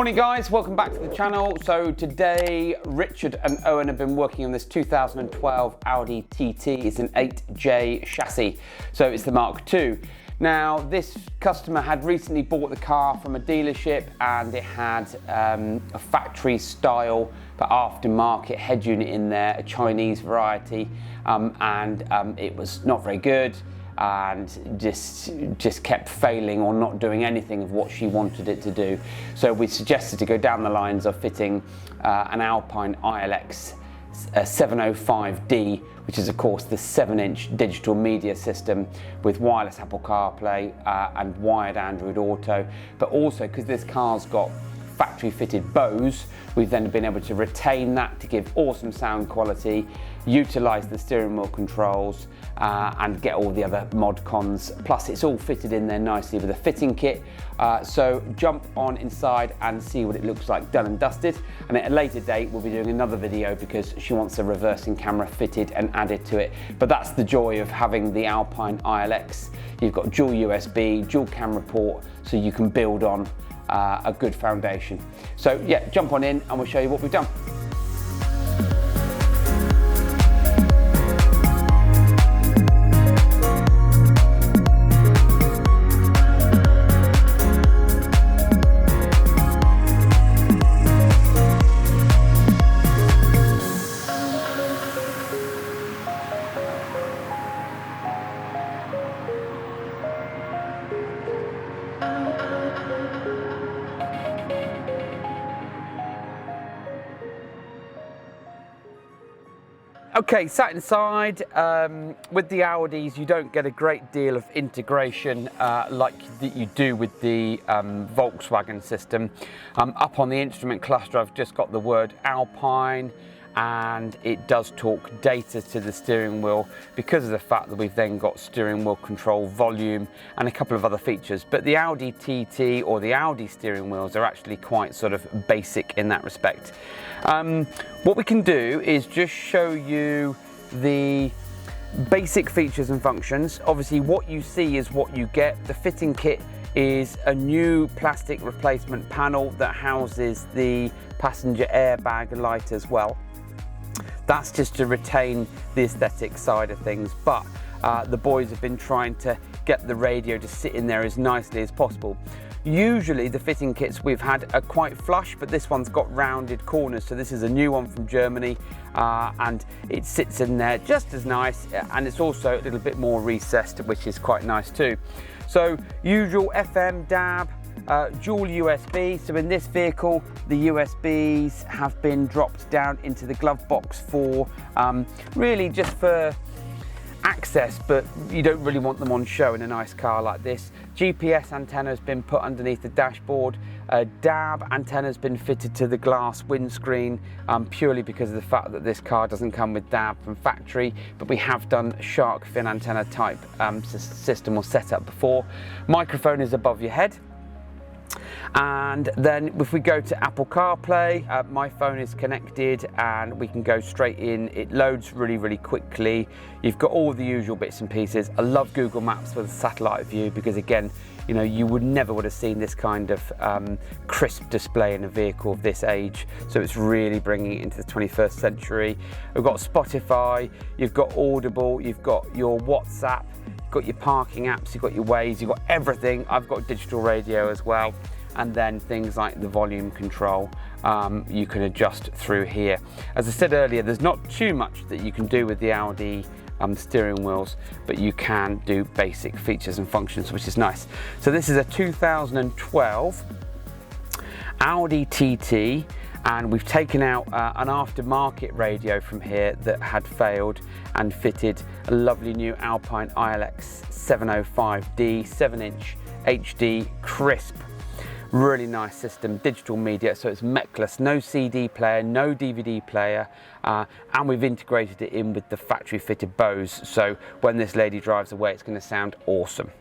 Morning guys, welcome back to the channel. So today Richard and Owen have been working on this 2012 Audi TT. It's an 8J chassis, so it's the Mark II. Now this customer had recently bought the car from a dealership and it had a factory style but aftermarket head unit in there, a Chinese variety, and it was not very good and just kept failing or not doing anything of what she wanted it to do. So we suggested to go down the lines of fitting an Alpine iLX-705D, which is of course the 7-inch digital media system with wireless Apple CarPlay and wired Android Auto. But also because this car's got factory fitted Bose, we've then been able to retain that to give awesome sound quality, utilize the steering wheel controls and get all the other mod cons. Plus it's all fitted in there nicely with a fitting kit. So jump on inside and see what it looks like done and dusted. And at a later date we'll be doing another video because she wants a reversing camera fitted and added to it. But that's the joy of having the Alpine iLX. You've got dual USB, dual camera port, so you can build on a good foundation. So yeah, jump on in and we'll show you what we've done. Okay, sat inside. With the Audis you don't get a great deal of integration like that you do with the Volkswagen system. Up on the instrument cluster I've just got the word Alpine, and it does talk data to the steering wheel because of the fact that we've then got steering wheel control, volume and a couple of other features. But the Audi TT or the Audi steering wheels are actually quite sort of basic in that respect. What we can do is just show you the basic features and functions. Obviously what you see is what you get. The fitting kit is a new plastic replacement panel that houses the passenger airbag light as well. That's just to retain the aesthetic side of things, but the boys have been trying to get the radio to sit in there as nicely as possible. Usually the fitting kits we've had are quite flush, but this one's got rounded corners, so this is a new one from Germany, and it sits in there just as nice, and it's also a little bit more recessed, which is quite nice too. So usual FM, DAB, dual USB. So in this vehicle the USBs have been dropped down into the glove box for really just for access, but you don't really want them on show in a nice car like this. GPS antenna has been put underneath the dashboard. DAB antenna has been fitted to the glass windscreen purely because of the fact that this car doesn't come with DAB from factory, but we have done shark fin antenna type system or setup before. Microphone is above your head. And then if we go to Apple CarPlay, my phone is connected and we can go straight in. It loads really quickly. You've got all the usual bits and pieces. I love Google Maps with a satellite view because again, you know, you would have seen this kind of crisp display in a vehicle of this age. So it's really bringing it into the 21st century. We've got Spotify, you've got Audible, you've got your WhatsApp, you've got your parking apps, you've got your Waze, you've got everything. I've got digital radio as well. And then things like the volume control you can adjust through here. As I said earlier, there's not too much that you can do with the Audi steering wheels, but you can do basic features and functions, which is nice. So this is a 2012 Audi TT, and we've taken out an aftermarket radio from here that had failed and fitted a lovely new Alpine iLX-705D 7-inch HD crisp. Really nice system, digital media, so it's mechless, no CD player, no DVD player, and we've integrated it in with the factory fitted Bose, so when this lady drives away it's going to sound awesome.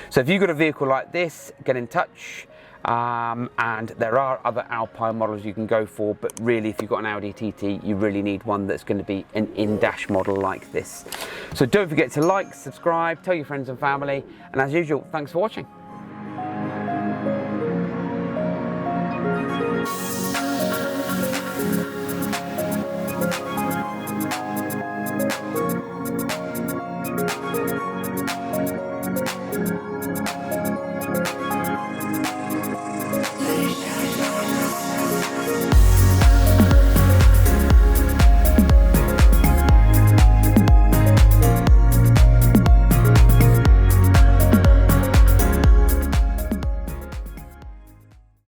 So if you've got a vehicle like this, get in touch, and there are other Alpine models you can go for, but really if you've got an Audi TT you really need one that's going to be an in-dash model like this. So don't forget to like, subscribe, tell your friends and family, and as usual, thanks for watching.